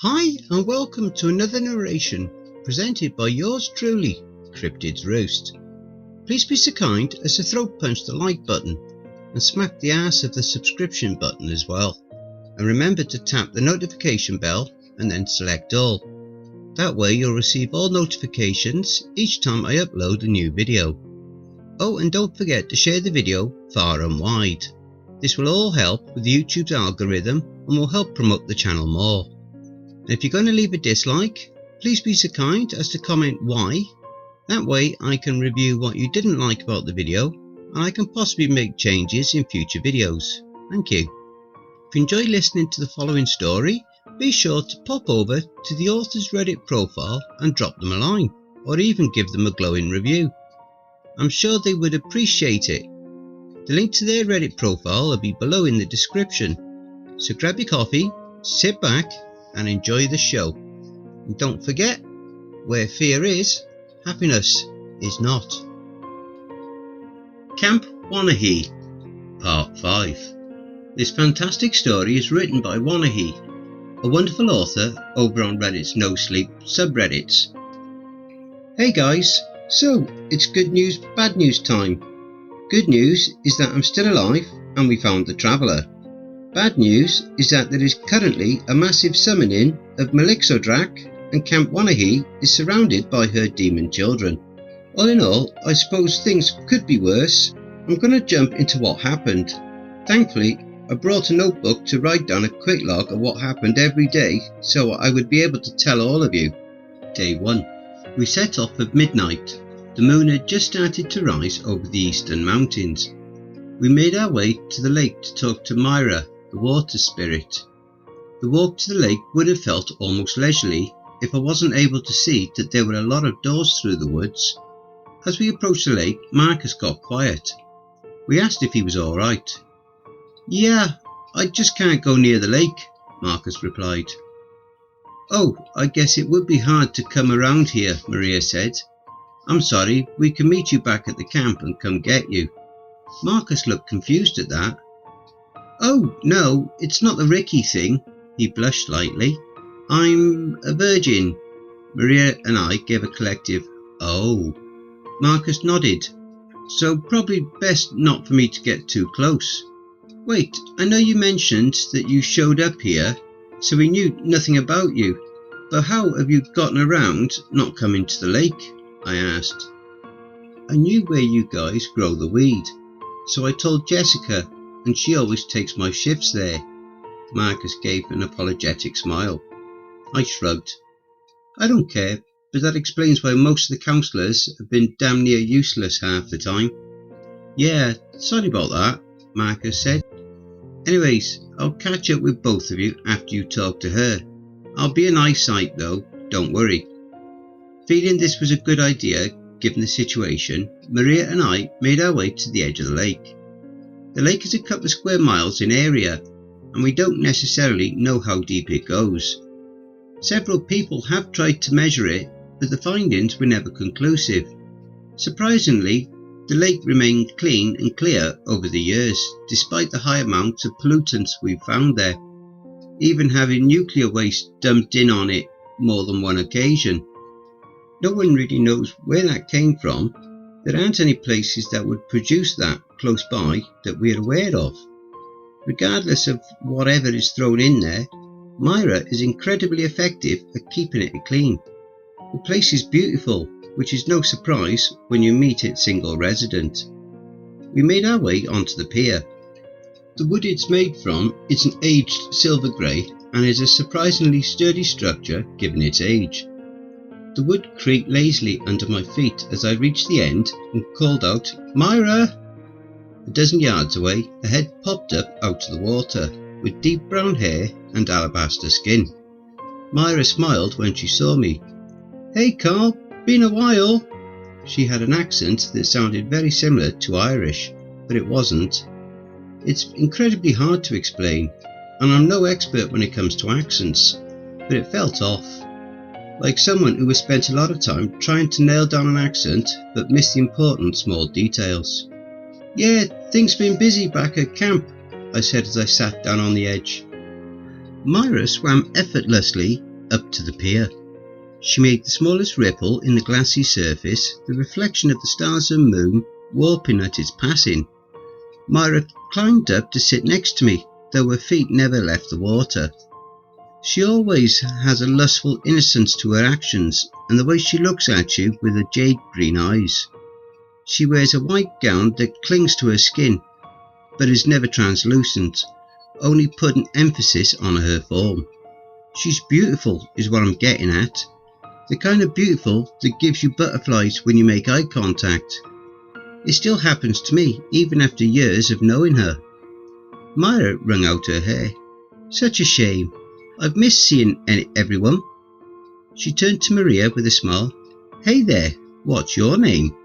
Hi and welcome to another narration presented by yours truly, Cryptids Roost. Please be so kind as to throat punch the like button and smack the ass of the subscription button as well. And remember to tap the notification bell and then select all. That way you'll receive all notifications each time I upload a new video. Oh, and don't forget to share the video far and wide. This will all help with YouTube's algorithm and will help promote the channel more. And if you're going to leave a dislike, please be so kind as to comment why. That way I can review what you didn't like about the video and I can possibly make changes in future videos. Thank you. If you enjoy listening to the following story, be sure to pop over to the author's Reddit profile and drop them a line, or even give them a glowing review. I'm sure they would appreciate it. The link to their Reddit profile will be below in the description. So grab your coffee, sit back and enjoy the show. And don't forget, where fear is, happiness is not. Camp Wanahee, Part 5. This fantastic story is written by Wanahee, a wonderful author over on Reddit's NoSleep subreddits. Hey guys, so it's good news, bad news time. Good news is that I'm still alive and we found the traveller. Bad news is that there is currently a massive summoning of Melixodrak and Camp Wanahee is surrounded by her demon children. All in all, I suppose things could be worse. I'm going to jump into what happened. Thankfully, I brought a notebook to write down a quick log of what happened every day so I would be able to tell all of you. Day 1. We set off at midnight. The moon had just started to rise over the eastern mountains. We made our way to the lake to talk to Myuu, the water spirit. The walk to the lake would have felt almost leisurely if I wasn't able to see that there were a lot of doors through the woods. As we approached the lake, Marcus got quiet. We asked if he was alright. Yeah, I just can't go near the lake, Marcus replied. Oh, I guess it would be hard to come around here, Maria said. I'm sorry, we can meet you back at the camp and come get you. Marcus looked confused at that. Oh, no, it's not the Ricky thing. He blushed slightly. I'm a virgin. Maria and I gave a collective, oh. Marcus nodded. So probably best not for me to get too close. Wait, I know you mentioned that you showed up here, so we knew nothing about you. But how have you gotten around not coming to the lake? I asked. I knew where you guys grow the weed, so I told Jessica, and she always takes my shifts there. Marcus gave an apologetic smile. I shrugged. I don't care, but that explains why most of the counsellors have been damn near useless half the time. Yeah, sorry about that, Marcus said. Anyways, I'll catch up with both of you after you talk to her. I'll be an eyesight though, don't worry. Feeling this was a good idea, given the situation, Maria and I made our way to the edge of the lake. The lake is a couple of square miles in area, and we don't necessarily know how deep it goes. Several people have tried to measure it, but the findings were never conclusive. Surprisingly, the lake remained clean and clear over the years, despite the high amounts of pollutants we've found there, even having nuclear waste dumped in on it more than one occasion. No one really knows where that came from. There aren't any places that would produce that close by that we're aware of. Regardless of whatever is thrown in there, Myuu is incredibly effective at keeping it clean. The place is beautiful, which is no surprise when you meet its single resident. We made our way onto the pier. The wood it's made from is an aged silver grey and is a surprisingly sturdy structure given its age. The wood creaked lazily under my feet as I reached the end and called out, Myuu! A dozen yards away, a head popped up out of the water, with deep brown hair and alabaster skin. Myuu smiled when she saw me. Hey Carl, been a while. She had an accent that sounded very similar to Irish, but it wasn't. It's incredibly hard to explain, and I'm no expert when it comes to accents, but it felt off. Like someone who has spent a lot of time trying to nail down an accent but missed the important small details. Yeah, things been busy back at camp, I said as I sat down on the edge. Myuu swam effortlessly up to the pier. She made the smallest ripple in the glassy surface, the reflection of the stars and moon warping at its passing. Myra climbed up to sit next to me, though her feet never left the water. She always has a lustful innocence to her actions, and the way she looks at you with her jade green eyes. She wears a white gown that clings to her skin, but is never translucent, only putting emphasis on her form. She's beautiful, is what I'm getting at. The kind of beautiful that gives you butterflies when you make eye contact. It still happens to me, even after years of knowing her. Myra wrung out her hair. Such a shame. I've missed seeing everyone. She turned to Maria with a smile. Hey there, what's your name?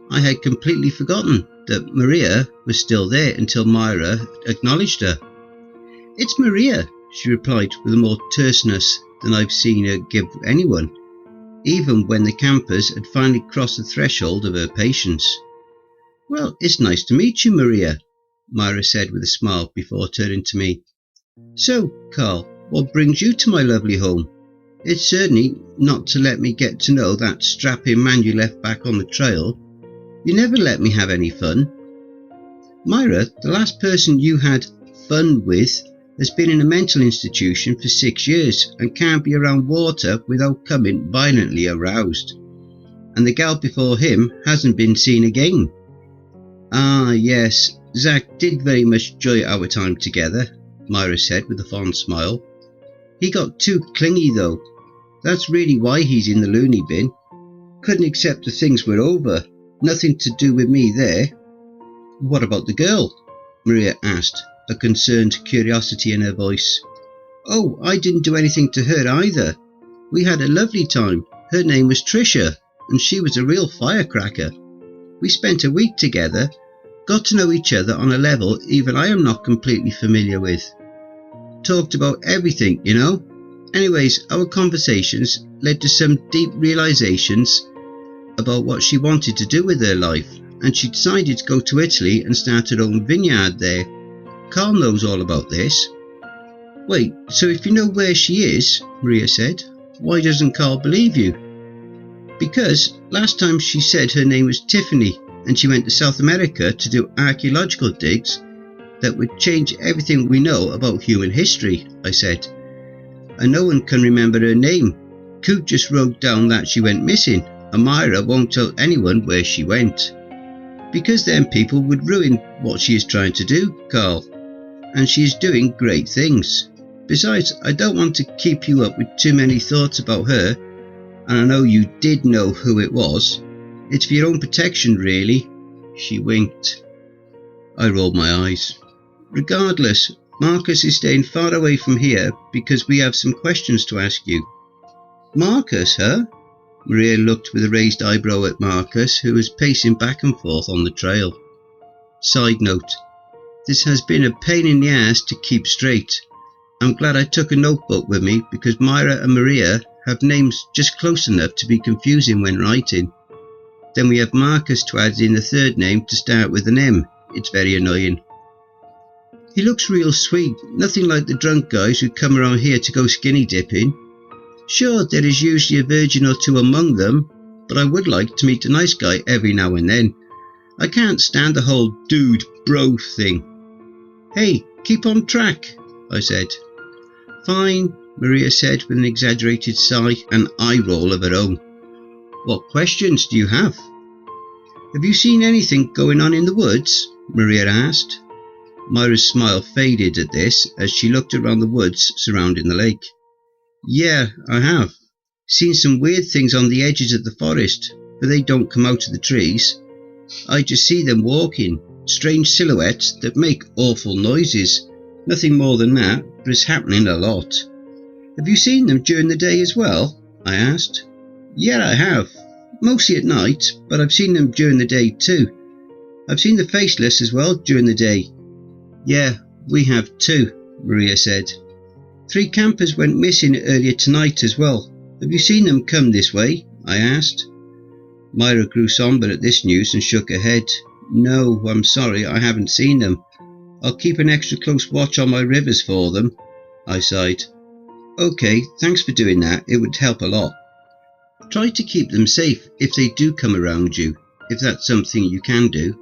I had completely forgotten that Maria was still there until Myra acknowledged her. It's Maria, she replied with more terseness than I've seen her give anyone, even when the campers had finally crossed the threshold of her patience. Well, it's nice to meet you, Maria, Myra said with a smile before turning to me. So, Carl, what brings you to my lovely home? It's certainly not to let me get to know that strapping man you left back on the trail. You never let me have any fun. Myra, the last person you had fun with has been in a mental institution for 6 years and can't be around water without coming violently aroused. And the gal before him hasn't been seen again. Ah, yes, Zach did very much enjoy our time together, Myra said with a fond smile. He got too clingy though. That's really why he's in the loony bin. Couldn't accept the things were over. Nothing to do with me there. What about the girl? Maria asked, a concerned curiosity in her voice. Oh, I didn't do anything to her either. We had a lovely time. Her name was Tricia, and she was a real firecracker. We spent a week together, got to know each other on a level even I am not completely familiar with. Talked about everything, you know. Anyways, our conversations led to some deep realizations about what she wanted to do with her life, and she decided to go to Italy and start her own vineyard there. Carl knows all about this. Wait, so if you know where she is, Maria said, why doesn't Carl believe you? Because last time she said her name was Tiffany and she went to South America to do archaeological digs that would change everything we know about human history, I said. And no one can remember her name. Coot just wrote down that she went missing, and Myra won't tell anyone where she went. Because then people would ruin what she is trying to do, Carl. And she is doing great things. Besides, I don't want to keep you up with too many thoughts about her, and I know you did know who it was. It's for your own protection, really. She winked. I rolled my eyes. Regardless, Marcus is staying far away from here because we have some questions to ask you. Marcus, huh? Maria looked with a raised eyebrow at Marcus, who was pacing back and forth on the trail. Side note, this has been a pain in the ass to keep straight. I'm glad I took a notebook with me because Myra and Maria have names just close enough to be confusing when writing. Then we have Marcus to add in the third name to start with an M. It's very annoying. He looks real sweet, nothing like the drunk guys who come around here to go skinny dipping. Sure, there is usually a virgin or two among them, but I would like to meet a nice guy every now and then. I can't stand the whole dude bro thing. Hey, keep on track, I said. Fine, Maria said with an exaggerated sigh and eye roll of her own. What questions do you have? Have you seen anything going on in the woods? Maria asked. Myra's smile faded at this as she looked around the woods surrounding the lake. Yeah, I have. Seen some weird things on the edges of the forest, but they don't come out of the trees. I just see them walking, strange silhouettes that make awful noises. Nothing more than that, but it's happening a lot. Have you seen them during the day as well? I asked. Yeah, I have. Mostly at night, but I've seen them during the day too. I've seen the faceless as well during the day. Yeah, we have too, Maria said. 3 campers went missing earlier tonight as well. Have you seen them come this way? I asked. Myra grew somber at this news and shook her head. No, I'm sorry, I haven't seen them. I'll keep an extra close watch on my rivers for them, I sighed. Okay, thanks for doing that. It would help a lot. Try to keep them safe if they do come around you, if that's something you can do.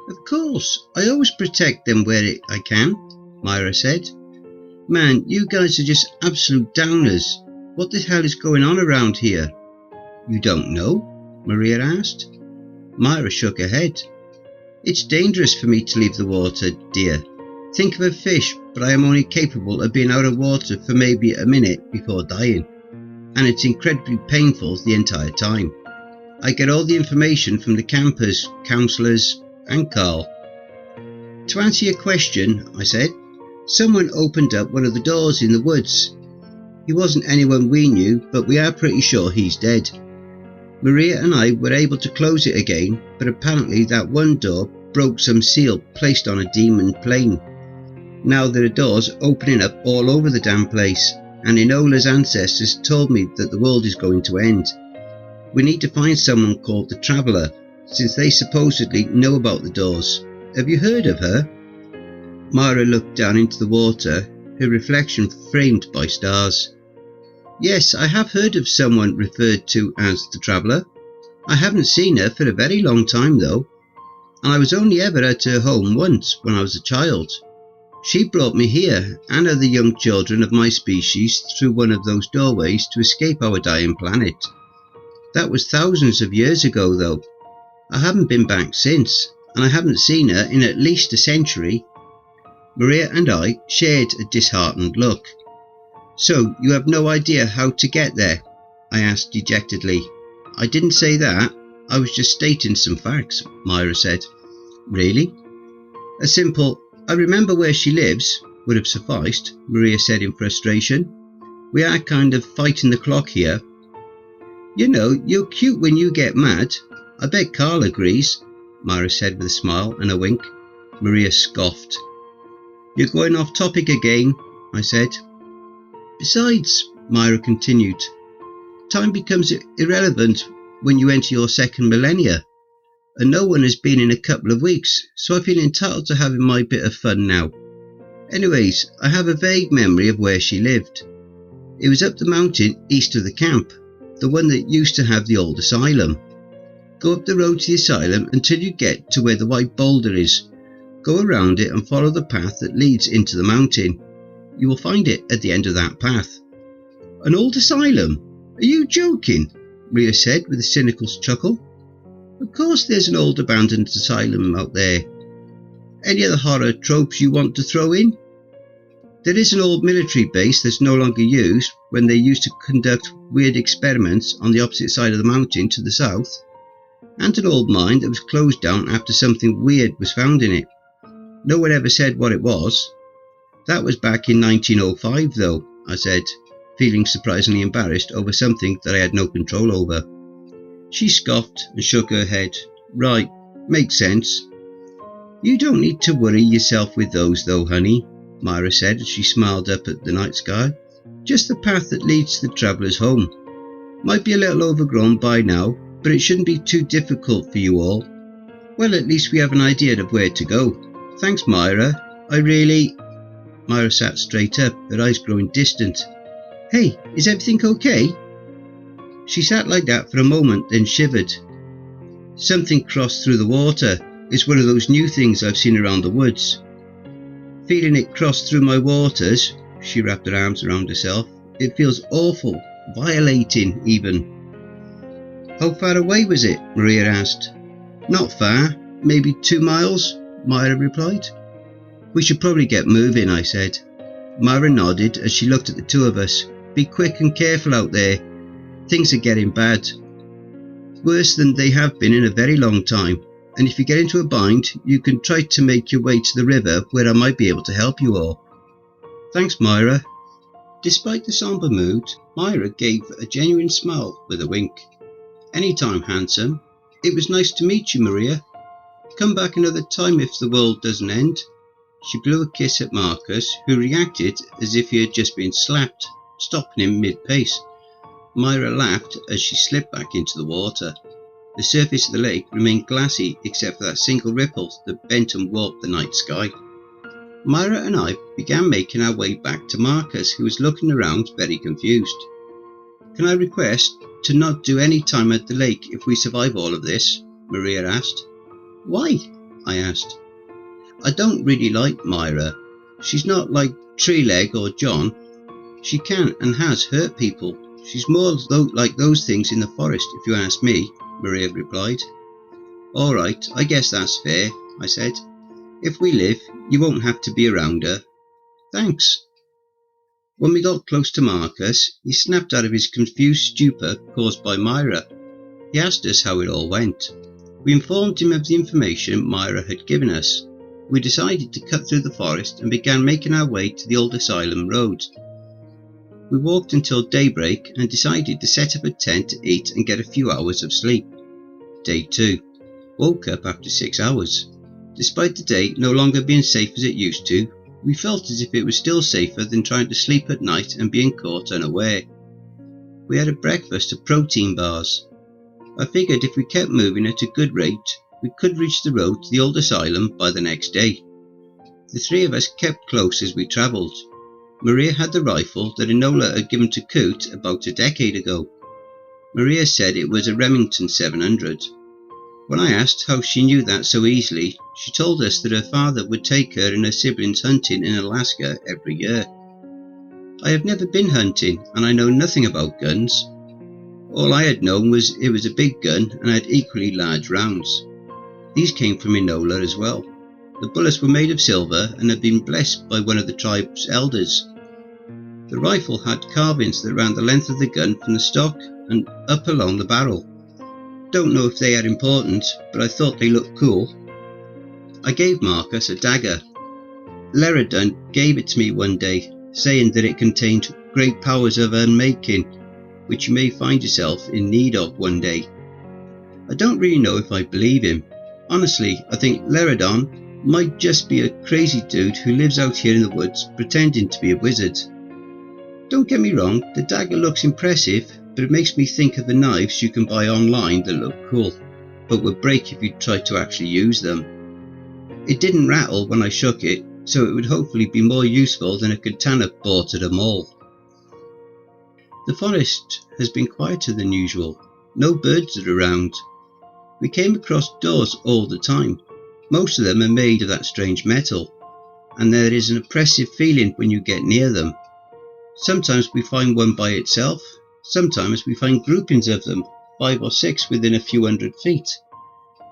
Of course, I always protect them where I can, Myra said. Man, you guys are just absolute downers. What the hell is going on around here? You don't know? Maria asked. Myra shook her head. It's dangerous for me to leave the water, dear. Think of a fish, but I am only capable of being out of water for maybe a minute before dying. And it's incredibly painful the entire time. I get all the information from the campers, counsellors, and Carl. To answer your question, I said, someone opened up one of the doors in the woods. He wasn't anyone we knew, but we are pretty sure he's dead. Maria and I were able to close it again, but apparently that one door broke some seal placed on a demon plane. Now there are doors opening up all over the damn place, and Enola's ancestors told me that the world is going to end. We need to find someone called the Traveller, since they supposedly know about the doors. Have you heard of her? Myra looked down into the water, her reflection framed by stars. Yes, I have heard of someone referred to as the Traveller. I haven't seen her for a very long time though, and I was only ever at her home once when I was a child. She brought me here and other young children of my species through one of those doorways to escape our dying planet. That was thousands of years ago though. I haven't been back since, and I haven't seen her in at least a century. Maria and I shared a disheartened look. So, you have no idea how to get there? I asked dejectedly. I didn't say that. I was just stating some facts, Myra said. Really? A simple, I remember where she lives, would have sufficed, Maria said in frustration. We are kind of fighting the clock here. You know, you're cute when you get mad. I bet Carl agrees, Myra said with a smile and a wink. Maria scoffed. You're going off topic again, I said. Besides, Myra continued, time becomes irrelevant when you enter your second millennia, and no one has been in a couple of weeks, so I feel entitled to having my bit of fun now. Anyways, I have a vague memory of where she lived. It was up the mountain east of the camp, the one that used to have the old asylum. Go up the road to the asylum until you get to where the white boulder is. Go around it and follow the path that leads into the mountain. You will find it at the end of that path. An old asylum? Are you joking? Maria said with a cynical chuckle. Of course there's an old abandoned asylum out there. Any other horror tropes you want to throw in? There is an old military base that's no longer used when they used to conduct weird experiments on the opposite side of the mountain to the south, and an old mine that was closed down after something weird was found in it. No one ever said what it was. That was back in 1905 though, I said, feeling surprisingly embarrassed over something that I had no control over. She scoffed and shook her head. Right, makes sense. You don't need to worry yourself with those though, honey, Myra said as she smiled up at the night sky. Just the path that leads to the traveller's home. Might be a little overgrown by now, but it shouldn't be too difficult for you all. Well, at least we have an idea of where to go. Thanks, Myra. Myra sat straight up, her eyes growing distant. Hey, is everything okay? She sat like that for a moment, then shivered. Something crossed through the water. It's one of those new things I've seen around the woods. Feeling it cross through my waters, she wrapped her arms around herself. It feels awful, violating even. How far away was it? Maria asked. Not far, maybe 2 miles, Myra replied. We should probably get moving, I said. Myra nodded as she looked at the two of us. Be quick and careful out there. Things are getting bad. Worse than they have been in a very long time. And if you get into a bind, you can try to make your way to the river where I might be able to help you all. Thanks, Myra. Despite the somber mood, Myra gave a genuine smile with a wink. Anytime, handsome. It was nice to meet you, Maria. Come back another time if the world doesn't end. She blew a kiss at Marcus, who reacted as if he had just been slapped, stopping him mid-pace. Myra laughed as she slipped back into the water. The surface of the lake remained glassy except for that single ripple that bent and warped the night sky. Myra and I began making our way back to Marcus, who was looking around very confused. "Can I request to not do any time at the lake if we survive all of this?" Maria asked. "Why?" I asked. "I don't really like Myra. She's not like Treeleg or John. She can and has hurt people. She's more like those things in the forest, if you ask me," Maria replied. "All right, I guess that's fair," I said. "If we live, you won't have to be around her." "Thanks." When we got close to Marcus, he snapped out of his confused stupor caused by Myra. He asked us how it all went. We informed him of the information Myra had given us. We decided to cut through the forest and began making our way to the old asylum road. We walked until daybreak and decided to set up a tent to eat and get a few hours of sleep. Day 2. Woke up after 6 hours. Despite the day no longer being safe as it used to, we felt as if it was still safer than trying to sleep at night and being caught unaware. We had a breakfast of protein bars. I figured if we kept moving at a good rate, we could reach the road to the old asylum by the next day. The three of us kept close as we travelled. Maria had the rifle that Enola had given to Coot about a decade ago. Maria said it was a Remington 700. When I asked how she knew that so easily, she told us that her father would take her and her siblings hunting in Alaska every year. I have never been hunting and I know nothing about guns. All I had known was it was a big gun and had equally large rounds. These came from Enola as well. The bullets were made of silver and had been blessed by one of the tribe's elders. The rifle had carvings that ran the length of the gun from the stock and up along the barrel. Don't know if they are important, but I thought they looked cool. I gave Marcus a dagger. Leradun gave it to me one day, saying that it contained great powers of unmaking, which you may find yourself in need of one day. I don't really know if I believe him. Honestly, I think Leradon might just be a crazy dude who lives out here in the woods pretending to be a wizard. Don't get me wrong, the dagger looks impressive, but it makes me think of the knives you can buy online that look cool, but would break if you tried to actually use them. It didn't rattle when I shook it, so it would hopefully be more useful than a katana bought at a mall. The forest has been quieter than usual. No birds are around. We came across doors all the time. Most of them are made of that strange metal, and there is an oppressive feeling when you get near them. Sometimes we find one by itself, sometimes we find groupings of them, 5 or 6 within a few hundred feet.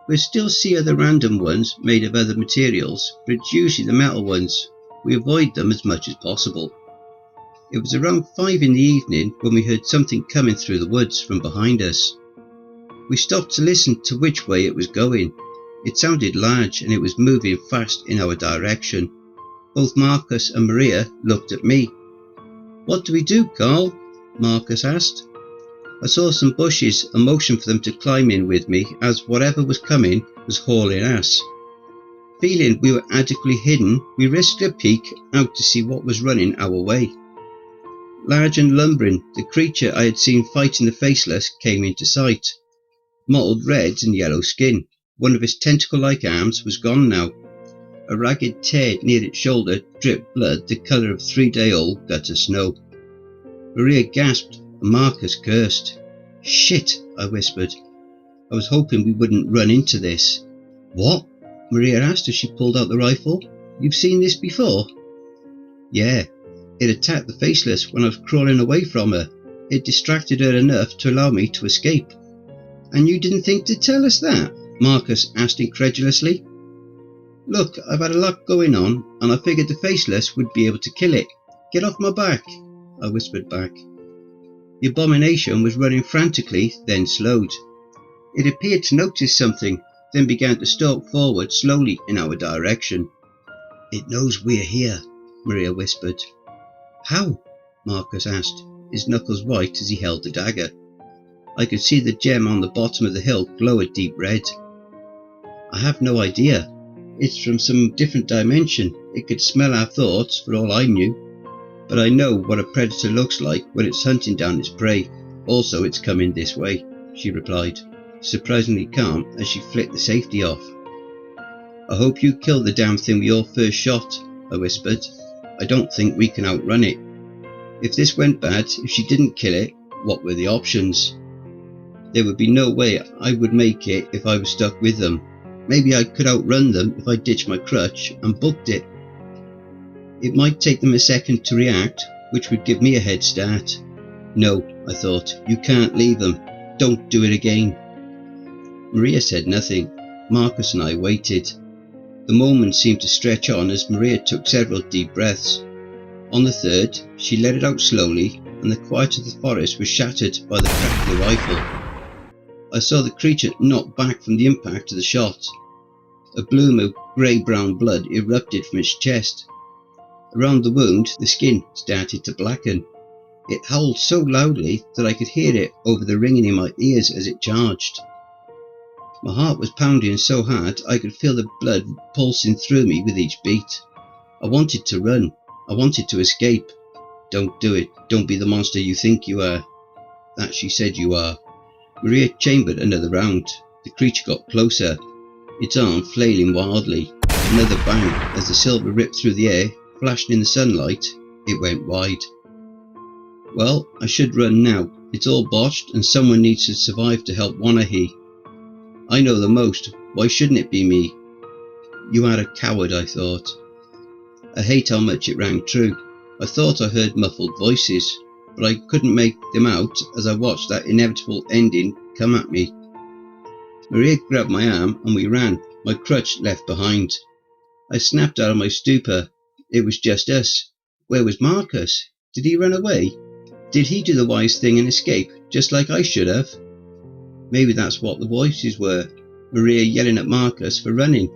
We still see other random ones made of other materials, but it's usually the metal ones. We avoid them as much as possible. It was around 5 in the evening when we heard something coming through the woods from behind us. We stopped to listen to which way it was going. It sounded large and it was moving fast in our direction. Both Marcus and Maria looked at me. "What do we do, Carl?" Marcus asked. I saw some bushes and motioned for them to climb in with me as whatever was coming was hauling ass. Feeling we were adequately hidden, we risked a peek out to see what was running our way. Large and lumbering, the creature I had seen fighting the Faceless came into sight. Mottled red and yellow skin. One of its tentacle-like arms was gone now. A ragged tear near its shoulder dripped blood the colour of 3-day-old gutter snow. Maria gasped and Marcus cursed. "Shit," I whispered. I was hoping we wouldn't run into this. "What?" Maria asked as she pulled out the rifle. "You've seen this before?" "Yeah. It attacked the Faceless when I was crawling away from her. It distracted her enough to allow me to escape." "And you didn't think to tell us that?" Marcus asked incredulously. "Look, I've had a lot going on, and I figured the Faceless would be able to kill it. Get off my back," I whispered back. The abomination was running frantically, then slowed. It appeared to notice something, then began to stalk forward slowly in our direction. "It knows we're here," Maria whispered. "How?" Marcus asked, his knuckles white as he held the dagger. I could see the gem on the bottom of the hilt glow a deep red. "I have no idea. It's from some different dimension. It could smell our thoughts for all I knew. But I know what a predator looks like when it's hunting down its prey. Also, it's coming this way," she replied, surprisingly calm as she flicked the safety off. "I hope you killed the damn thing with your first shot. I whispered. "I don't think we can outrun it. If this went bad, if she didn't kill it, what were the options? There would be no way I would make it if I was stuck with them. Maybe I could outrun them if I ditched my crutch and booked it. It might take them a second to react, which would give me a head start. No, I thought, you can't leave them. Don't do it again." Maria said nothing. Marcus and I waited. The moment seemed to stretch on as Maria took several deep breaths. On the third, she let it out slowly, and the quiet of the forest was shattered by the crack of the rifle. I saw the creature knock back from the impact of the shot. A bloom of grey-brown blood erupted from its chest. Around the wound, the skin started to blacken. It howled so loudly that I could hear it over the ringing in my ears as it charged. My heart was pounding so hard I could feel the blood pulsing through me with each beat. I wanted to run. I wanted to escape. "Don't do it. Don't be the monster you think you are." "That she said you are." Maria chambered another round. The creature got closer, its arm flailing wildly. Another bang as the silver ripped through the air, flashed in the sunlight. It went wide. Well, I should run now. It's all botched and someone needs to survive to help Wanahee. I know the most. Why shouldn't it be me? You are a coward, I thought. I hate how much it rang true. I thought I heard muffled voices, but I couldn't make them out as I watched that inevitable ending come at me. Maria grabbed my arm and we ran, my crutch left behind. I snapped out of my stupor. It was just us. Where was Marcus? Did he run away? Did he do the wise thing and escape, just like I should have? Maybe that's what the voices were. Maria yelling at Marcus for running.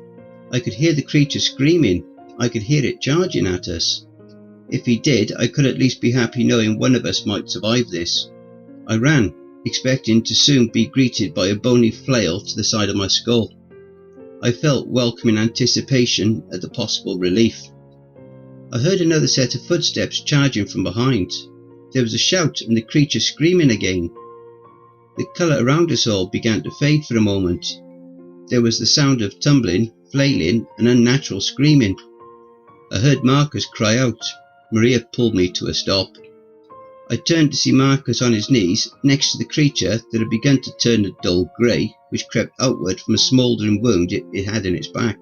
I could hear the creature screaming. I could hear it charging at us. If he did, I could at least be happy knowing one of us might survive this. I ran, expecting to soon be greeted by a bony flail to the side of my skull. I felt welcoming anticipation at the possible relief. I heard another set of footsteps charging from behind. There was a shout and the creature screaming again. The colour around us all began to fade for a moment. There was the sound of tumbling, flailing and unnatural screaming. I heard Marcus cry out. Maria pulled me to a stop. I turned to see Marcus on his knees next to the creature that had begun to turn a dull grey, which crept outward from a smouldering wound it had in its back.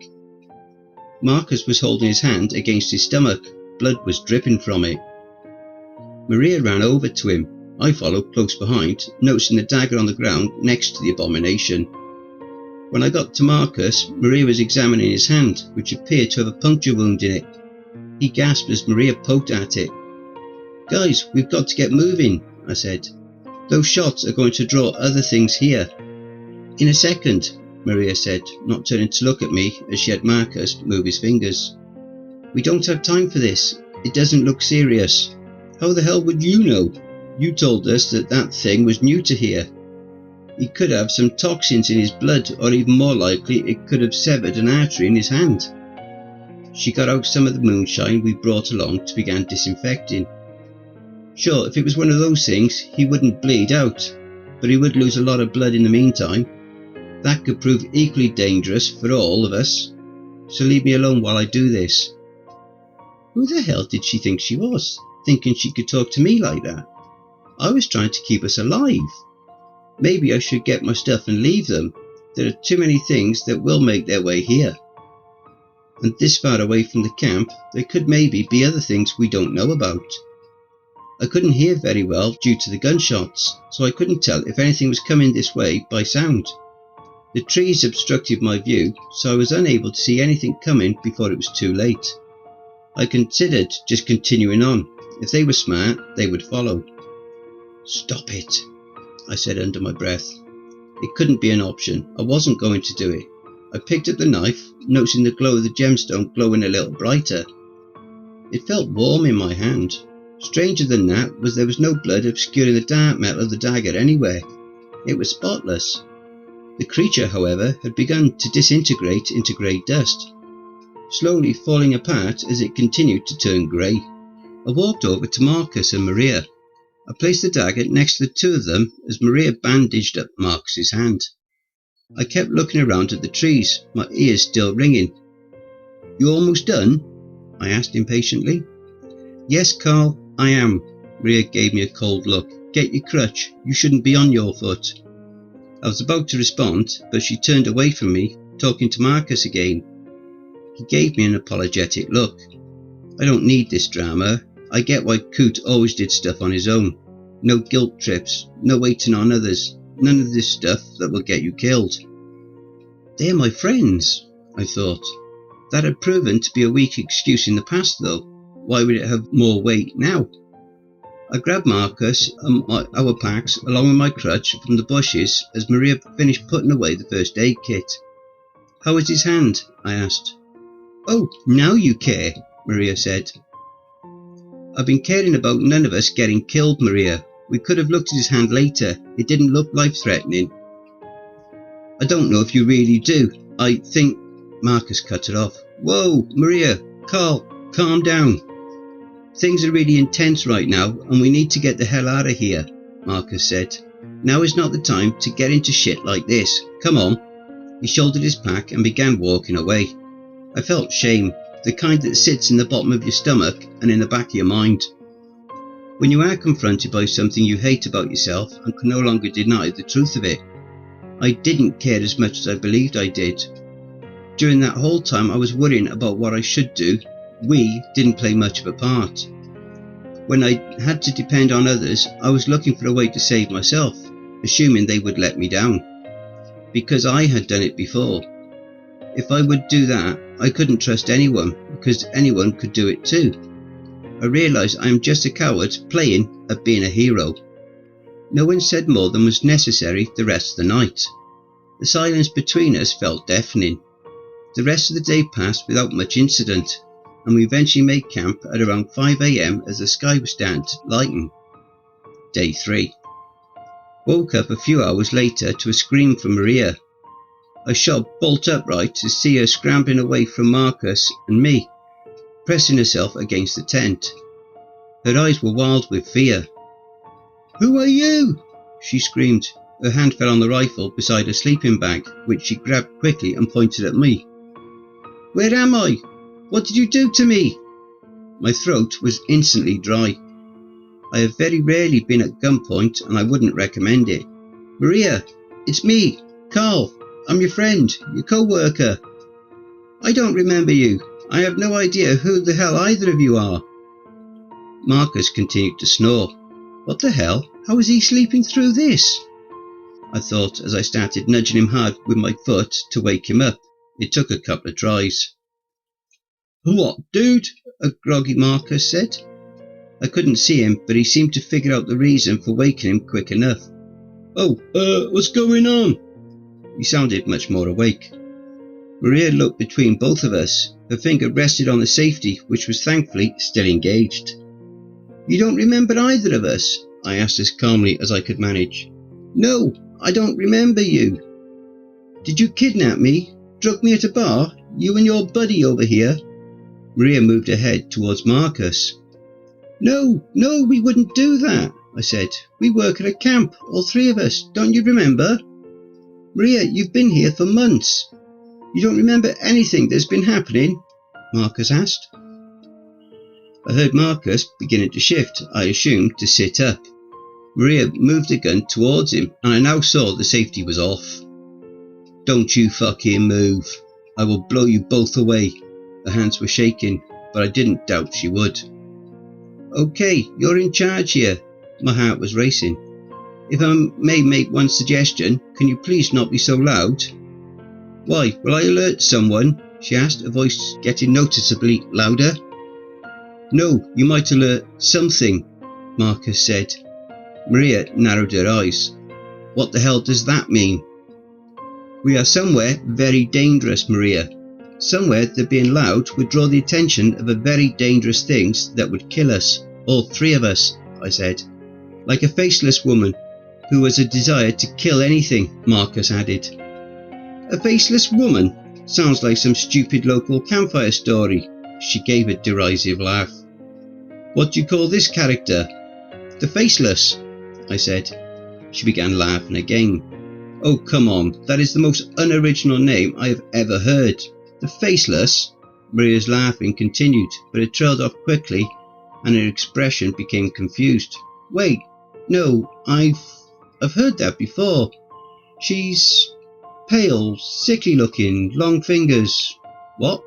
Marcus was holding his hand against his stomach. Blood was dripping from it. Maria ran over to him. I followed close behind, noticing the dagger on the ground next to the abomination. When I got to Marcus, Maria was examining his hand, which appeared to have a puncture wound in it. He gasped as Maria poked at it. "Guys, we've got to get moving," I said. "Those shots are going to draw other things here." "In a second," Maria said, not turning to look at me as she had Marcus move his fingers. "We don't have time for this. It doesn't look serious." "How the hell would you know? You told us that thing was new to here. He could have some toxins in his blood, or even more likely it could have severed an artery in his hand." She got out some of the moonshine we brought along to begin disinfecting. "Sure, if it was one of those things, he wouldn't bleed out, but he would lose a lot of blood in the meantime. That could prove equally dangerous for all of us. So leave me alone while I do this." Who the hell did she think she was, thinking she could talk to me like that? I was trying to keep us alive. Maybe I should get my stuff and leave them. There are too many things that will make their way here. And this far away from the camp, there could maybe be other things we don't know about. I couldn't hear very well due to the gunshots, so I couldn't tell if anything was coming this way by sound. The trees obstructed my view, so I was unable to see anything coming before it was too late. I considered just continuing on. If they were smart, they would follow. "Stop it," I said under my breath. It couldn't be an option. I wasn't going to do it. I picked up the knife, noticing the glow of the gemstone glowing a little brighter. It felt warm in my hand. Stranger than that was there was no blood obscuring the dark metal of the dagger anywhere. It was spotless. The creature, however, had begun to disintegrate into grey dust, slowly falling apart as it continued to turn grey. I walked over to Marcus and Maria. I placed the dagger next to the two of them as Maria bandaged up Marcus's hand. I kept looking around at the trees, my ears still ringing. "You almost done?" I asked impatiently. Yes, Carl, I am. Maria gave me a cold look. Get your crutch. You shouldn't be on your foot. I was about to respond, but she turned away from me, talking to Marcus again. He gave me an apologetic look. I don't need this drama. I get why Coot always did stuff on his own. No guilt trips, no waiting on others, none of this stuff that will get you killed. They're my friends, I thought. That had proven to be a weak excuse in the past though. Why would it have more weight now? I grabbed Marcus and our packs along with my crutch from the bushes as Maria finished putting away the first aid kit. How is his hand? I asked. Oh, now you care, Maria said. I've been caring about none of us getting killed, Maria. We could have looked at his hand later. It didn't look life-threatening. I don't know if you really do. I think... Marcus cut it off. Whoa, Maria, Carl, calm down. Things are really intense right now and we need to get the hell out of here, Marcus said. Now is not the time to get into shit like this. Come on. He shouldered his pack and began walking away. I felt shame, the kind that sits in the bottom of your stomach and in the back of your mind. When you are confronted by something you hate about yourself and can no longer deny the truth of it. I didn't care as much as I believed I did. During that whole time I was worrying about what I should do. We didn't play much of a part. When I had to depend on others, I was looking for a way to save myself, assuming they would let me down. Because I had done it before. If I would do that, I couldn't trust anyone, because anyone could do it too. I realised I am just a coward playing at being a hero. No one said more than was necessary the rest of the night. The silence between us felt deafening. The rest of the day passed without much incident, and we eventually made camp at around 5 AM as the sky was starting to lighten. Day 3. Woke up a few hours later to a scream from Maria. I shot bolt upright to see her scrambling away from Marcus and me, pressing herself against the tent. Her eyes were wild with fear. Who are you? She screamed. Her hand fell on the rifle beside her sleeping bag, which she grabbed quickly and pointed at me. Where am I? What did you do to me? My throat was instantly dry. I have very rarely been at gunpoint and I wouldn't recommend it. Maria, it's me, Carl. I'm your friend, your co-worker. I don't remember you. I have no idea who the hell either of you are. Marcus continued to snore. What the hell? How is he sleeping through this? I thought as I started nudging him hard with my foot to wake him up. It took a couple of tries. What, dude? A groggy Marcus said. I couldn't see him, but he seemed to figure out the reason for waking him quick enough. Oh, what's going on? He sounded much more awake. Maria looked between both of us. Her finger rested on the safety, which was thankfully still engaged. You don't remember either of us? I asked as calmly as I could manage. No, I don't remember you. Did you kidnap me? Drug me at a bar? You and your buddy over here? Maria moved her head towards Marcus. No, we wouldn't do that, I said. We work at a camp, all three of us, don't you remember? Maria, you've been here for months. You don't remember anything that's been happening? Marcus asked. I heard Marcus beginning to shift, I assumed to sit up. Maria moved the gun towards him, and I now saw the safety was off. Don't you fucking move. I will blow you both away. Her hands were shaking, but I didn't doubt she would. Okay, you're in charge here. My heart was racing. If I may make one suggestion, can you please not be so loud? Why, will I alert someone? She asked, her voice getting noticeably louder. No, you might alert something, Marcus said. Maria narrowed her eyes. What the hell does that mean? We are somewhere very dangerous, Maria. Somewhere that being loud would draw the attention of a very dangerous things that would kill us, all three of us, I said. Like a faceless woman who has a desire to kill anything, Marcus added. A faceless woman? Sounds like some stupid local campfire story. She gave a derisive laugh. What do you call this character? The Faceless, I said. She began laughing again. Oh, come on, that is the most unoriginal name I have ever heard. The Faceless? Maria's laughing continued, but it trailed off quickly and her expression became confused. Wait, no, I've heard that before. She's pale, sickly looking, long fingers. What?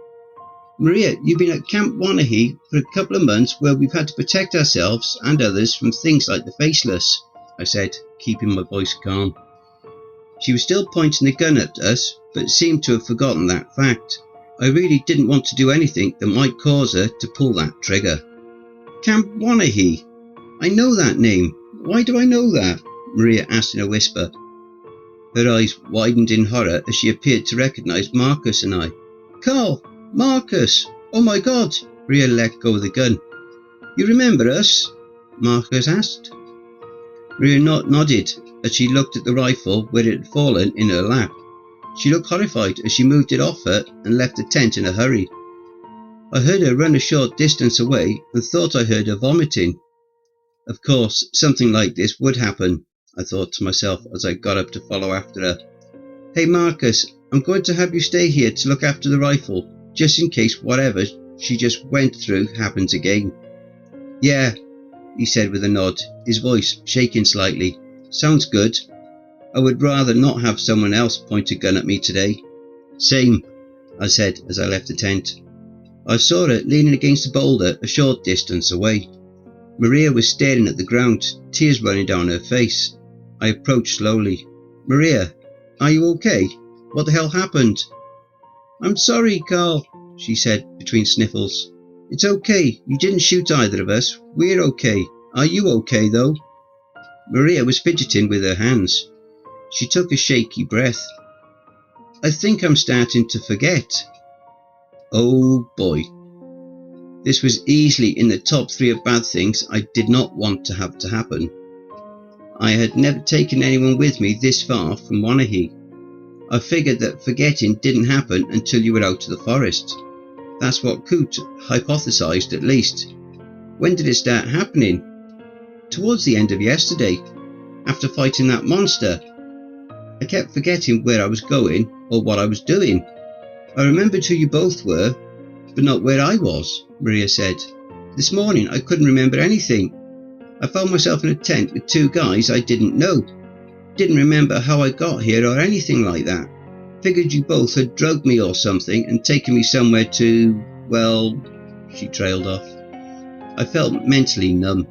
Maria, you've been at Camp Wanahee for a couple of months where we've had to protect ourselves and others from things like the faceless, I said, keeping my voice calm. She was still pointing the gun at us, but seemed to have forgotten that fact. I really didn't want to do anything that might cause her to pull that trigger. Camp Wanahee. I know that name. Why do I know that? Maria asked in a whisper. Her eyes widened in horror as she appeared to recognise Marcus and I. Carl! Marcus! Oh my God! Maria let go of the gun. You remember us? Marcus asked. Maria nodded as she looked at the rifle where it had fallen in her lap. She looked horrified as she moved it off her and left the tent in a hurry. I heard her run a short distance away and thought I heard her vomiting. Of course, something like this would happen, I thought to myself as I got up to follow after her. Hey Marcus, I'm going to have you stay here to look after the rifle, just in case whatever she just went through happens again. Yeah, he said with a nod, his voice shaking slightly. Sounds good. I would rather not have someone else point a gun at me today. Same, I said as I left the tent. I saw her leaning against a boulder a short distance away. Maria was staring at the ground, tears running down her face. I approached slowly. Maria, are you okay? What the hell happened? I'm sorry, Carl, she said between sniffles. It's okay, you didn't shoot either of us. We're okay. Are you okay though? Maria was fidgeting with her hands. She took a shaky breath. I think I'm starting to forget. Oh boy. This was easily in the top 3 of bad things I did not want to have to happen. I had never taken anyone with me this far from Wanahee. I figured that forgetting didn't happen until you were out of the forest. That's what Coot hypothesized at least. When did it start happening? Towards the end of yesterday, after fighting that monster. I kept forgetting where I was going or what I was doing. I remembered who you both were, but not where I was, Maria said. This morning I couldn't remember anything. I found myself in a tent with 2 guys I didn't know. Didn't remember how I got here or anything like that. Figured you both had drugged me or something and taken me somewhere to, well, she trailed off. I felt mentally numb.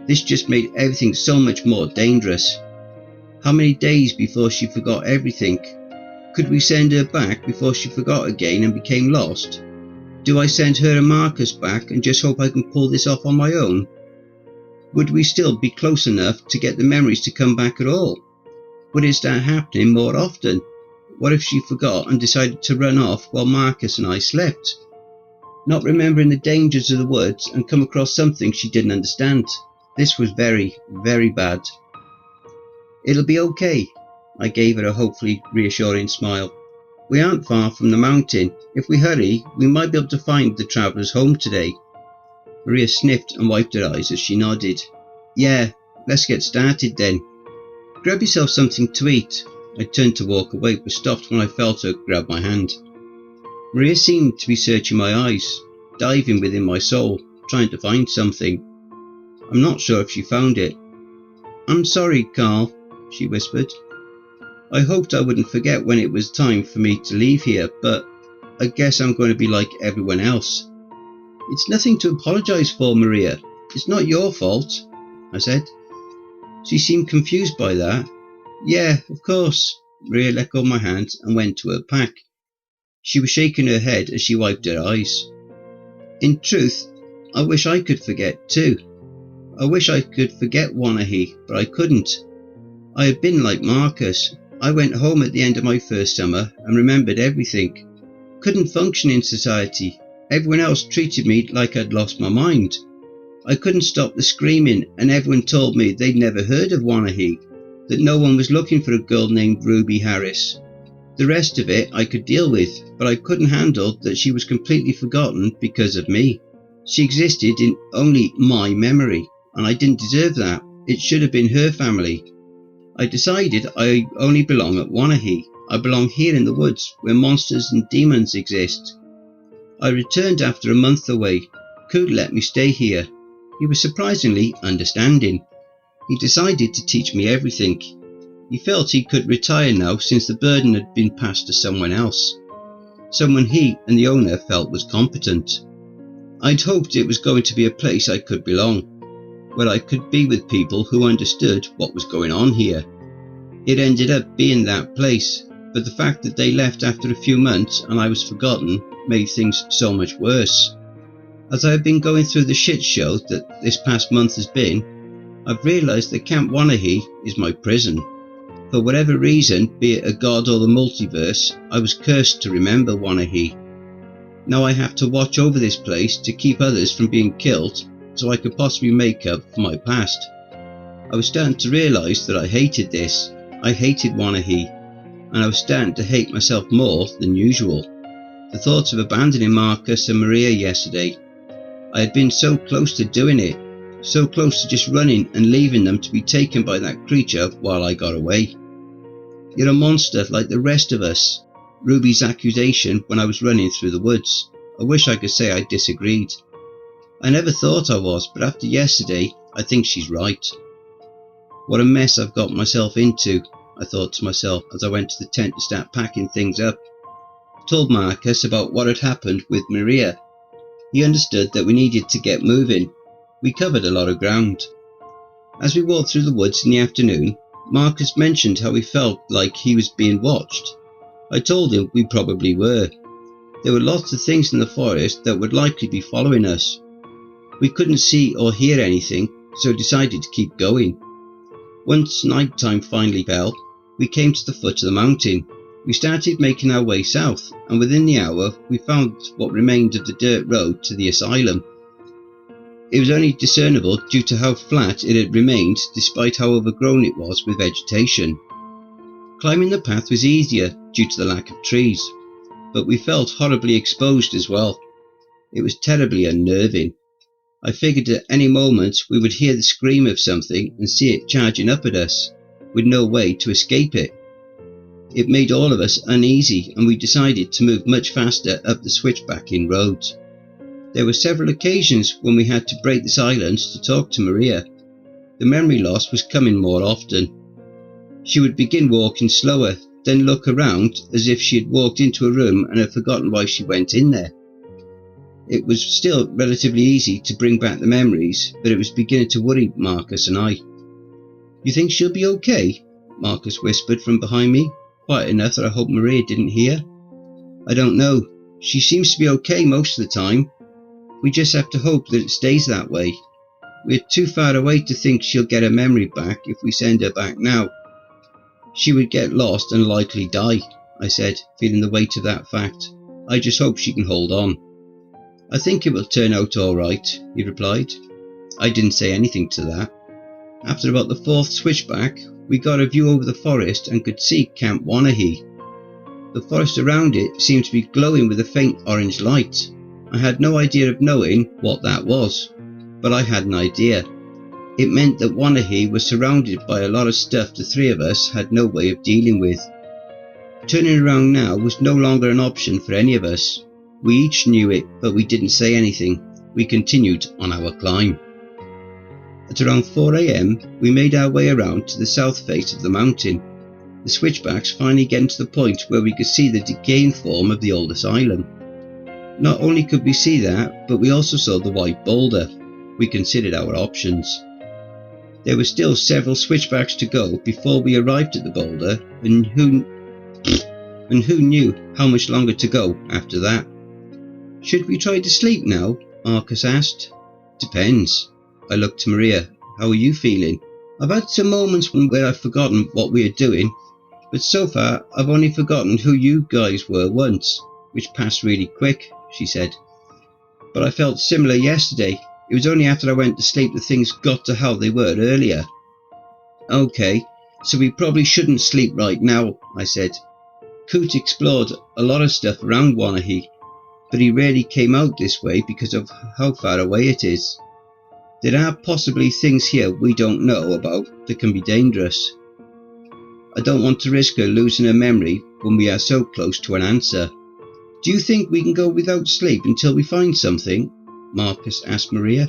This just made everything so much more dangerous. How many days before she forgot everything? Could we send her back before she forgot again and became lost? Do I send her and Marcus back and just hope I can pull this off on my own? Would we still be close enough to get the memories to come back at all? Would it start happening more often? What if she forgot and decided to run off while Marcus and I slept? Not remembering the dangers of the woods and come across something she didn't understand. This was very, very bad. It'll be okay, I gave her a hopefully reassuring smile. We aren't far from the mountain. If we hurry, we might be able to find the travellers home today. Maria sniffed and wiped her eyes as she nodded. Yeah, let's get started then. Grab yourself something to eat. I turned to walk away but stopped when I felt her grab my hand. Maria seemed to be searching my eyes, diving within my soul, trying to find something. I'm not sure if she found it. I'm sorry, Carl, she whispered. I hoped I wouldn't forget when it was time for me to leave here, but I guess I'm going to be like everyone else. It's nothing to apologise for, Maria. It's not your fault, I said. She seemed confused by that. Yeah, of course. Maria let go of my hand and went to her pack. She was shaking her head as she wiped her eyes. In truth, I wish I could forget too. I wish I could forget Wanahee, but I couldn't. I had been like Marcus. I went home at the end of my first summer and remembered everything. Couldn't function in society. Everyone else treated me like I'd lost my mind. I couldn't stop the screaming and everyone told me they'd never heard of Wanahee, that no one was looking for a girl named Ruby Harris. The rest of it I could deal with, but I couldn't handle that she was completely forgotten because of me. She existed in only my memory, and I didn't deserve that. It should have been her family. I decided I only belong at Wanahee. I belong here in the woods, where monsters and demons exist. I returned after a month away. Coot let me stay here. He was surprisingly understanding. He decided to teach me everything. He felt he could retire now since the burden had been passed to someone else. Someone he and the owner felt was competent. I'd hoped it was going to be a place I could belong, where I could be with people who understood what was going on here. It ended up being that place, but the fact that they left after a few months and I was forgotten made things so much worse. As I have been going through the shit show that this past month has been, I've realised that Camp Wanahee is my prison. For whatever reason, be it a god or the multiverse, I was cursed to remember Wanahee. Now I have to watch over this place to keep others from being killed, so I could possibly make up for my past. I was starting to realise that I hated this. I hated Wanahee, and I was starting to hate myself more than usual. The thought of abandoning Marcus and Maria yesterday, I had been so close to doing it, so close to just running and leaving them to be taken by that creature while I got away. You're a monster like the rest of us. Ruby's accusation when I was running through the woods. I wish I could say I disagreed. I never thought I was, but after yesterday, I think she's right. What a mess I've got myself into, I thought to myself as I went to the tent to start packing things up. I told Marcus about what had happened with Maria. He understood that we needed to get moving. We covered a lot of ground. As we walked through the woods in the afternoon, Marcus mentioned how he felt like he was being watched. I told him we probably were. There were lots of things in the forest that would likely be following us. We couldn't see or hear anything, so decided to keep going. Once night time finally fell, we came to the foot of the mountain. We started making our way south, and within the hour we found what remained of the dirt road to the asylum. It was only discernible due to how flat it had remained despite how overgrown it was with vegetation. Climbing the path was easier due to the lack of trees, but we felt horribly exposed as well. It was terribly unnerving. I figured at any moment we would hear the scream of something and see it charging up at us, with no way to escape it. It made all of us uneasy, and we decided to move much faster up the switchback-in roads. There were several occasions when we had to break the silence to talk to Maria. The memory loss was coming more often. She would begin walking slower, then look around as if she had walked into a room and had forgotten why she went in there. It was still relatively easy to bring back the memories, but it was beginning to worry Marcus and I. "You think she'll be okay?" Marcus whispered from behind me, quiet enough that I hoped Maria didn't hear. "I don't know. She seems to be okay most of the time. We just have to hope that it stays that way. We're too far away to think she'll get her memory back if we send her back now. She would get lost and likely die," I said, feeling the weight of that fact. "I just hope she can hold on." "I think it will turn out all right," he replied. I didn't say anything to that. After about the fourth switchback, we got a view over the forest and could see Camp Wanahee. The forest around it seemed to be glowing with a faint orange light. I had no idea of knowing what that was, but I had an idea. It meant that Wanahee was surrounded by a lot of stuff the three of us had no way of dealing with. Turning around now was no longer an option for any of us. We each knew it, but we didn't say anything. We continued on our climb. At around 4 a.m, we made our way around to the south face of the mountain, the switchbacks finally getting to the point where we could see the decaying form of the old asylum. Not only could we see that, but we also saw the white boulder. We considered our options. There were still several switchbacks to go before we arrived at the boulder, and who knew how much longer to go after that. "Should we try to sleep now?" Marcus asked. "Depends." I looked to Maria. "How are you feeling?" "I've had some moments where I've forgotten what we are doing, but so far I've only forgotten who you guys were once, which passed really quick," she said. "But I felt similar yesterday. It was only after I went to sleep that things got to how they were earlier." "Okay, so we probably shouldn't sleep right now," I said. "Coot explored a lot of stuff around Wanahee, but he rarely came out this way because of how far away it is. There are possibly things here we don't know about that can be dangerous. I don't want to risk her losing her memory when we are so close to an answer. Do you think we can go without sleep until we find something? Marcus asked Maria.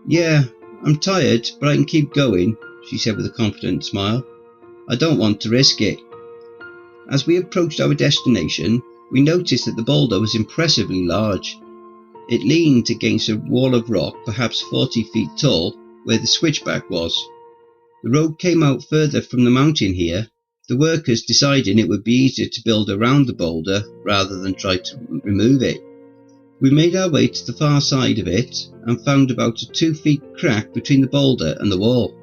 Yeah, I'm tired, but I can keep going, she said with a confident smile. I don't want to risk it. As we approached our destination, we noticed that the boulder was impressively large. It leaned against a wall of rock perhaps 40 feet tall where the switchback was. The road came out further from the mountain here, the workers deciding it would be easier to build around the boulder rather than try to remove it. We made our way to the far side of it and found about a 2-foot crack between the boulder and the wall.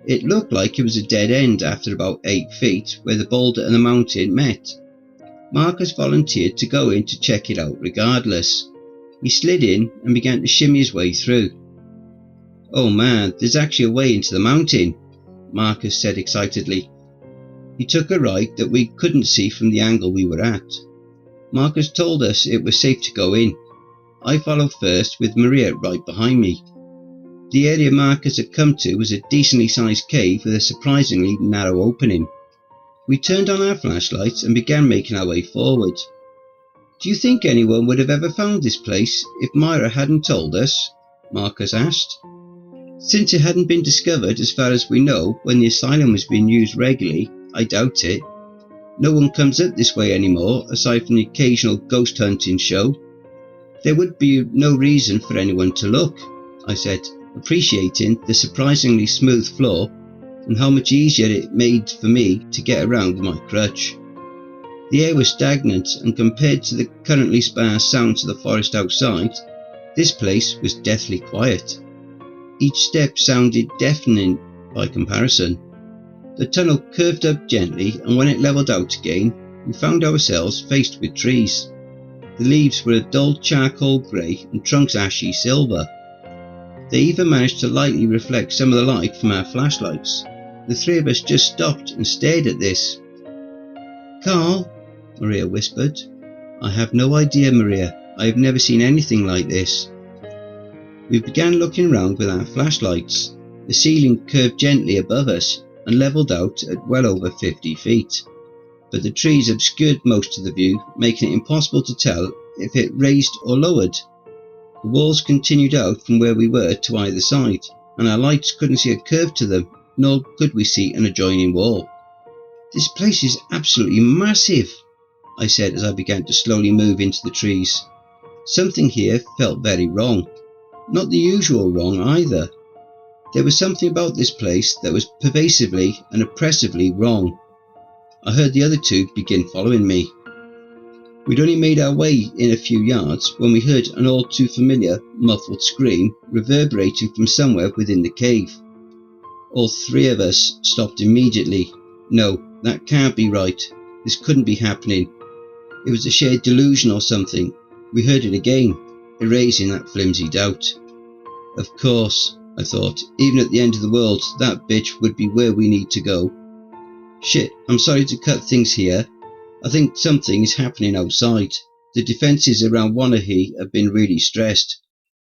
It looked like it was a dead end after about 8 feet where the boulder and the mountain met. Marcus volunteered to go in to check it out regardless. He slid in and began to shimmy his way through. Oh man, there's actually a way into the mountain, Marcus said excitedly. He took a right that we couldn't see from the angle we were at. Marcus told us it was safe to go in. I followed first with Maria right behind me. The area Marcus had come to was a decently sized cave with a surprisingly narrow opening. We turned on our flashlights and began making our way forward. Do you think anyone would have ever found this place if Myra hadn't told us? Marcus asked. Since it hadn't been discovered as far as we know when the asylum was being used regularly, I doubt it. No one comes up this way anymore aside from the occasional ghost hunting show. There would be no reason for anyone to look, I said, appreciating the surprisingly smooth floor and how much easier it made for me to get around with my crutch. The air was stagnant, and compared to the currently sparse sounds of the forest outside, this place was deathly quiet. Each step sounded deafening by comparison. The tunnel curved up gently, and when it levelled out again, we found ourselves faced with trees. The leaves were a dull charcoal grey and trunks ashy silver. They even managed to lightly reflect some of the light from our flashlights. The three of us just stopped and stared at this. Carl, Maria whispered. I have no idea, Maria. I have never seen anything like this. We began looking around with our flashlights. The ceiling curved gently above us and levelled out at well over 50 feet. But the trees obscured most of the view, making it impossible to tell if it raised or lowered. The walls continued out from where we were to either side, and our lights couldn't see a curve to them, nor could we see an adjoining wall. This place is absolutely massive, I said as I began to slowly move into the trees. Something here felt very wrong. Not the usual wrong either. There was something about this place that was pervasively and oppressively wrong. I heard the other two begin following me. We'd only made our way in a few yards when we heard an all too familiar muffled scream reverberating from somewhere within the cave. All three of us stopped immediately. No, that can't be right. This couldn't be happening. It was a shared delusion or something. We heard it again, erasing that flimsy doubt. Of course, I thought, even at the end of the world, that bitch would be where we need to go. Shit, I'm sorry to cut things here. I think something is happening outside. The defences around Wanahee have been really stressed.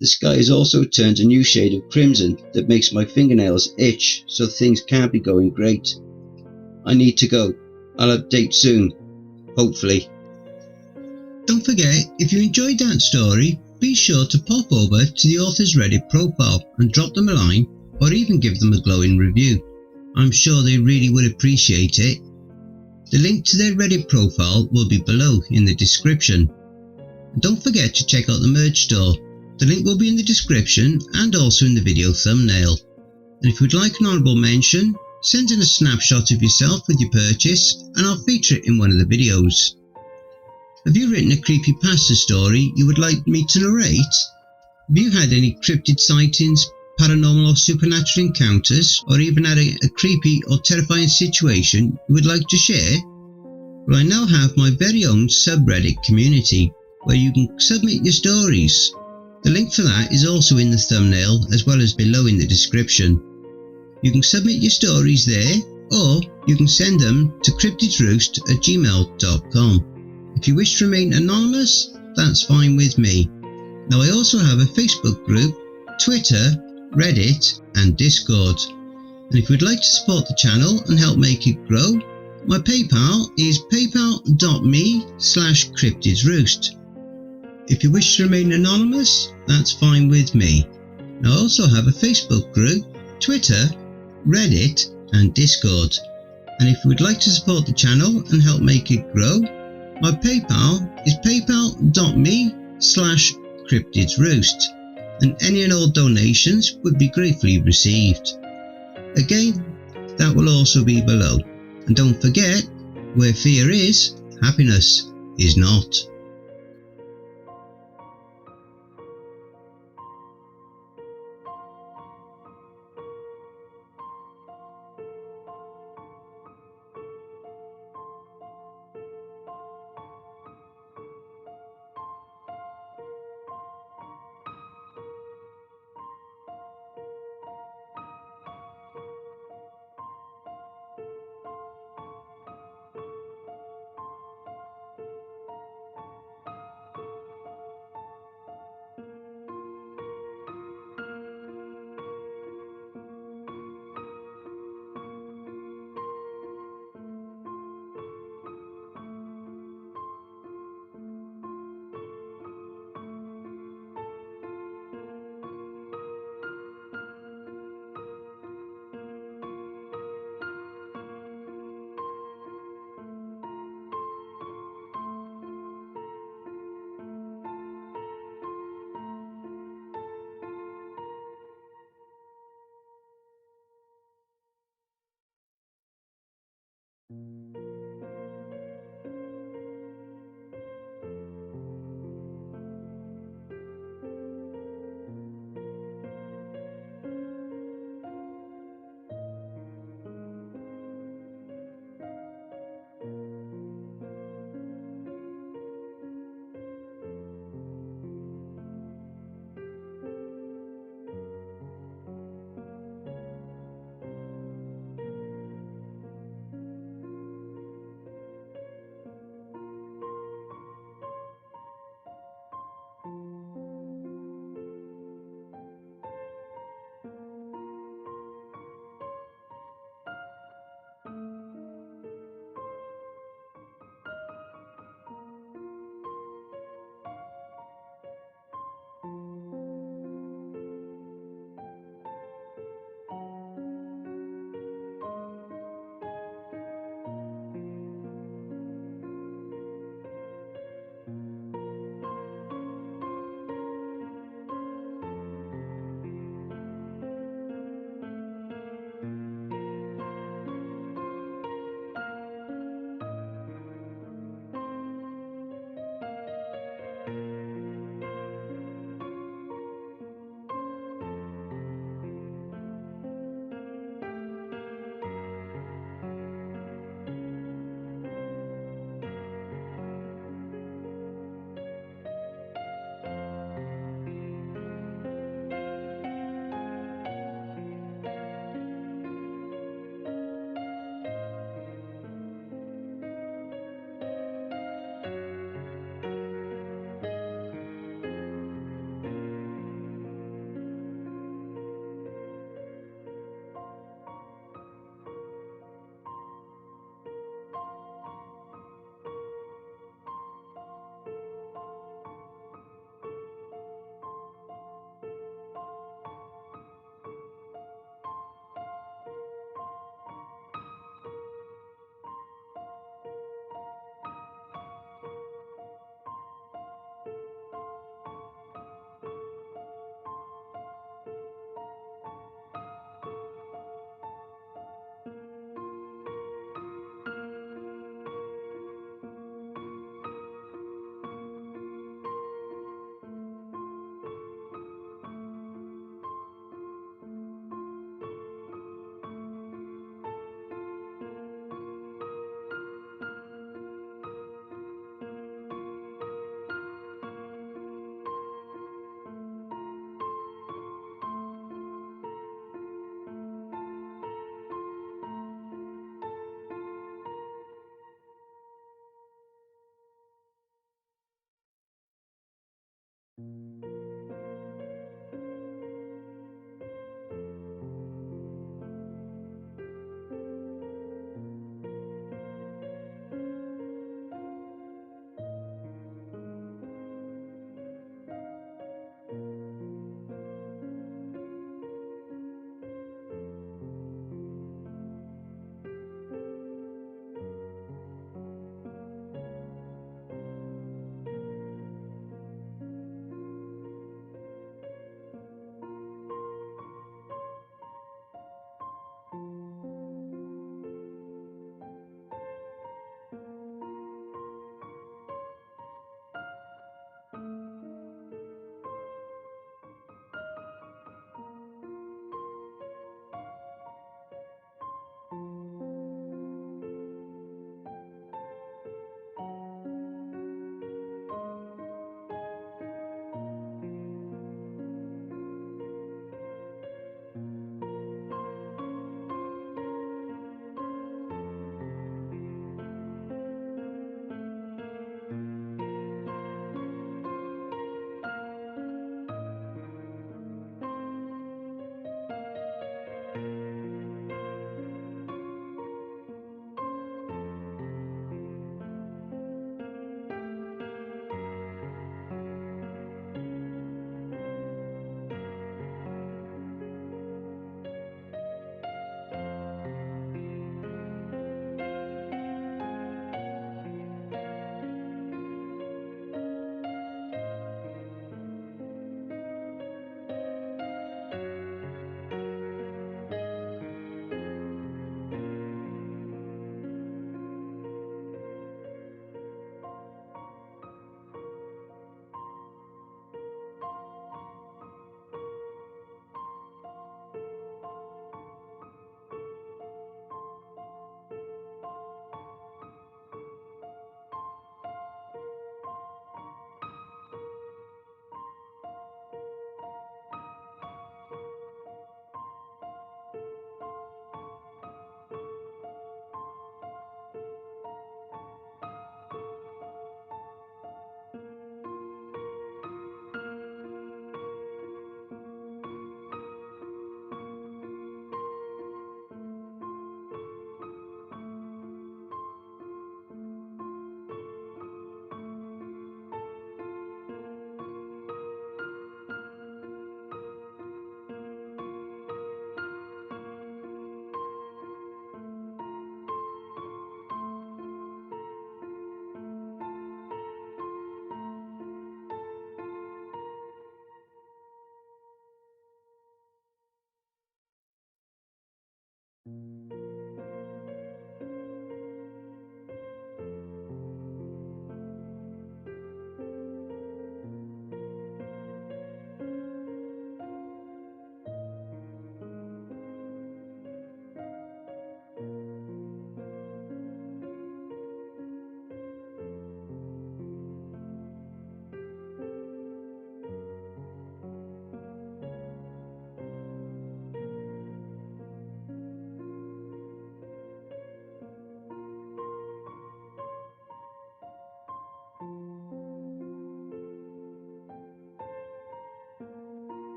The sky has also turned a new shade of crimson that makes my fingernails itch, so things can't be going great. I need to go. I'll update soon. Hopefully. Don't forget, if you enjoyed that story, be sure to pop over to the author's Reddit profile and drop them a line, or even give them a glowing review. I'm sure they really would appreciate it. The link to their Reddit profile will be below in the description. And don't forget to check out the merch store. The link will be in the description and also in the video thumbnail. And if you'd like an honourable mention, send in a snapshot of yourself with your purchase and I'll feature it in one of the videos. Have you written a creepypasta story you would like me to narrate? Have you had any cryptid sightings, paranormal or supernatural encounters, or even had a creepy or terrifying situation you would like to share? Well, I now have my very own subreddit community where you can submit your stories. The link for that is also in the thumbnail as well as below in the description. You can submit your stories there, or you can send them to cryptidsroost@gmail.com. If you wish to remain anonymous, that's fine with me. Now I also have a Facebook group, Twitter, Reddit and Discord. And if you'd like to support the channel and help make it grow, My PayPal is paypal.me/cryptidsroost. If you wish to remain anonymous, that's fine with me. I also have a Facebook group, Twitter, Reddit and Discord. And if you would like to support the channel and help make it grow, my PayPal is paypal.me/cryptidsroost, and any and all donations would be gratefully received. Again, that will also be below. And don't forget, where fear is, happiness is not.